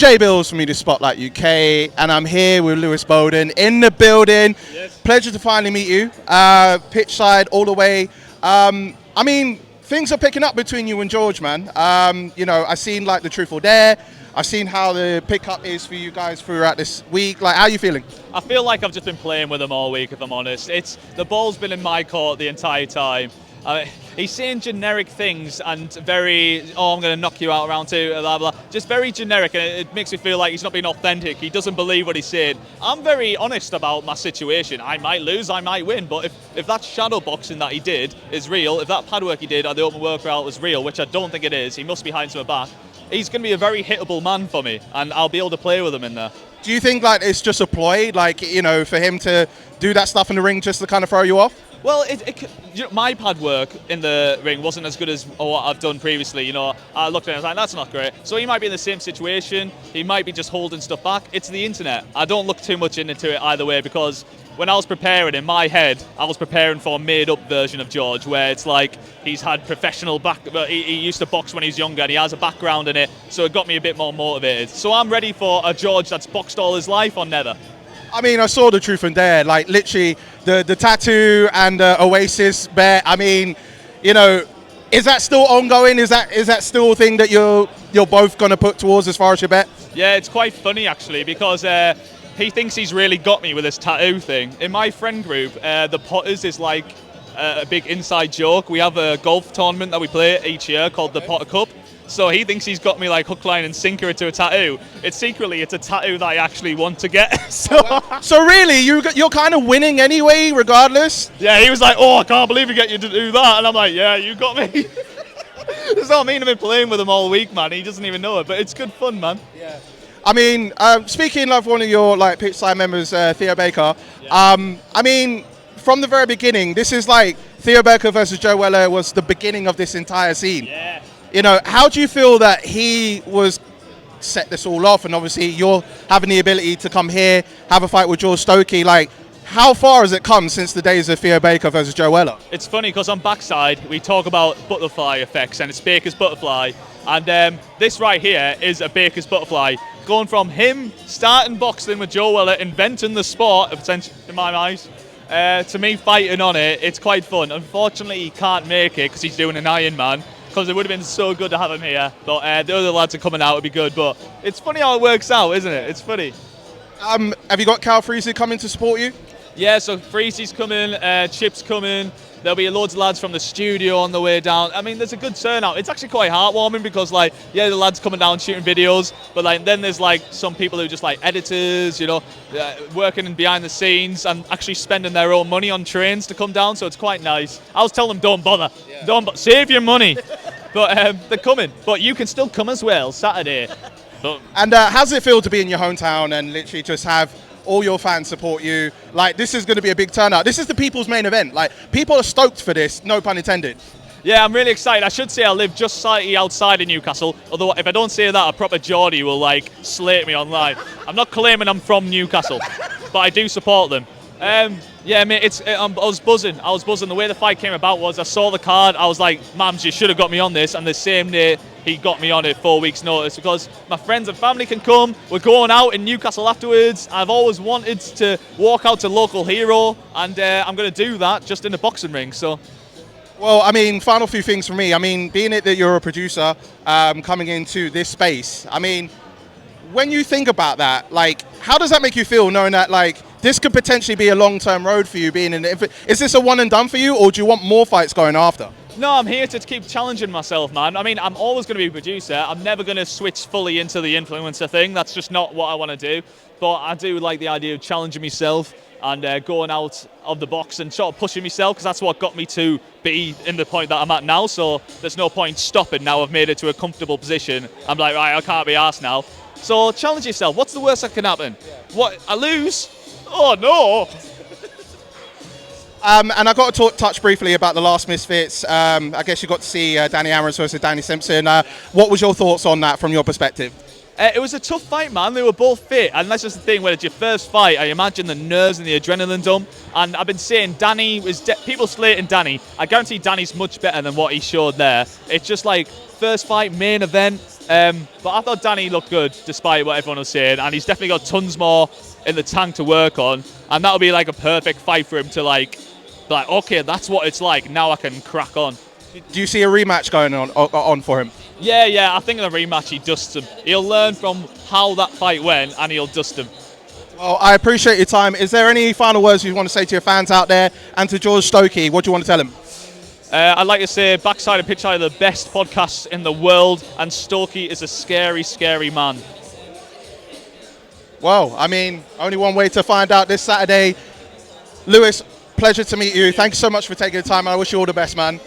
Jay Bills from Media Spotlight UK, and I'm here with Lewis Bowden in the building. Yes. Pleasure to finally meet you. Pitch side all the way. I mean, things are picking up between you and George, man. You know, I've seen like the Truth or Dare. I've seen how the pickup is for you guys throughout this week. Like, how are you feeling? I feel like I've just been playing with him all week, if I'm honest. The ball's been in my court the entire time. He's saying generic things and very, I'm going to knock you out round two, blah, blah. Just very generic, and it makes me feel like he's not being authentic. He doesn't believe what he's saying. I'm very honest about my situation. I might lose, I might win, but if that shadow boxing that he did is real, if that pad work he did or the open workout was real, which I don't think it is, he must be hiding to a back, he's going to be a very hittable man for me, and I'll be able to play with him in there. Do you think like it's just a ploy, like, you know, for him to do that stuff in the ring just to kind of throw you off? Well, my pad work in the ring wasn't as good as what I've done previously. You know, I looked at it and I was like, that's not great. So he might be in the same situation. He might be just holding stuff back. It's the internet. I don't look too much into it either way, because when I was preparing, in my head, I was preparing for a made-up version of George, where it's like he's had professional he used to box when he was younger, and he has a background in it, so it got me a bit more motivated. So I'm ready for a George that's boxed all his life or never. I mean, I saw the Truth and Dare, like literally the tattoo and Oasis bet. I mean, you know, is that still ongoing? Is that still a thing that you're both going to put towards as far as your bet? Yeah, it's quite funny actually, because he thinks he's really got me with this tattoo thing. In my friend group, the Potters is like a big inside joke. We have a golf tournament that we play each year called the Potter Cup. So he thinks he's got me like hook, line and sinker into a tattoo. It's a tattoo that I actually want to get. So really, you're kind of winning anyway, regardless? Yeah, he was like, oh, I can't believe we get you to do that. And I'm like, yeah, you got me. That's what I mean. I've been playing with him all week, man. He doesn't even know it, but it's good fun, man. Yeah. I mean, speaking of one of your like pitch side members, Theo Baker, yeah. I mean, from the very beginning, this is like Theo Baker versus Joe Weller was the beginning of this entire scene. Yeah. You know, how do you feel that he was set this all off, and obviously you're having the ability to come here, have a fight with George Stokey? Like, how far has it come since the days of Theo Baker versus Joe Weller? It's funny because on Backside we talk about butterfly effects, and it's Baker's butterfly, and this right here is a Baker's butterfly. Going from him starting boxing with Joe Weller, inventing the sport, in my eyes, to me fighting on it, it's quite fun. Unfortunately, he can't make it because he's doing an Ironman, because it would have been so good to have him here. But the other lads are coming out, it'd be good. But it's funny how it works out, isn't it? It's funny. Have you got Cal Freezy coming to support you? Yeah, so Freezy's coming, Chip's coming. There'll be loads of lads from the studio on the way down. I mean, there's a good turnout. It's actually quite heartwarming because, like, yeah, the lads coming down shooting videos, but like then there's like some people who are just like editors, you know, working behind the scenes and actually spending their own money on trains to come down. So it's quite nice. I was telling them, don't bother, save your money. But they're coming. But you can still come as well Saturday. And how does it feel to be in your hometown and literally just have all your fans support you? Like, this is going to be a big turnout. This is the people's main event. Like, people are stoked for this, no pun intended. Yeah, I'm really excited. I should say I live just slightly outside of Newcastle, although if I don't say that, a proper Geordie will like slate me online. I'm not claiming I'm from Newcastle, but I do support them. Yeah, mate, I was buzzing. The way the fight came about was I saw the card. I was like, Mams, you should have got me on this. And the same day, he got me on it 4 weeks' notice, because my friends and family can come. We're going out in Newcastle afterwards. I've always wanted to walk out to local hero, and I'm going to do that just in the boxing ring. So. Well, I mean, final few things for me. I mean, being it that you're a producer coming into this space, I mean, when you think about that, like, how does that make you feel, knowing that, like, this could potentially be a long-term road for you being in it? Is this a one and done for you, or do you want more fights going after? No, I'm here to keep challenging myself, man. I mean, I'm always going to be a producer. I'm never going to switch fully into the influencer thing. That's just not what I want to do. But I do like the idea of challenging myself and going out of the box and sort of pushing myself, because that's what got me to be in the point that I'm at now. So there's no point stopping now. I've made it to a comfortable position. I'm like, right, I can't be arsed now. So challenge yourself. What's the worst that can happen? What? I lose? Oh, no. And I got to touch briefly about the last Misfits. I guess you got to see Danny Aaron versus Danny Simpson. What was your thoughts on that from your perspective? It was a tough fight, man. They were both fit, and that's just the thing. When it's your first fight, I imagine the nerves and the adrenaline dump. And I've been saying Danny was people slating Danny. I guarantee Danny's much better than what he showed there. It's just like first fight, main event. But I thought Danny looked good despite what everyone was saying, and he's definitely got tons more in the tank to work on, and that'll be like a perfect fight for him to like okay, that's what it's like. Now I can crack on. Do you see a rematch going on for him? Yeah, I think in the rematch he dusts him. He'll learn from how that fight went, and he'll dust him. Well, I appreciate your time. Is there any final words you want to say to your fans out there and to George Stokey? What do you want to tell him? I'd like to say Backside and Pitchside are the best podcasts in the world, and Stokey is a scary, scary man. Well, I mean, only one way to find out this Saturday. Lewis, pleasure to meet you. Thank you so much for taking the time. I wish you all the best, man.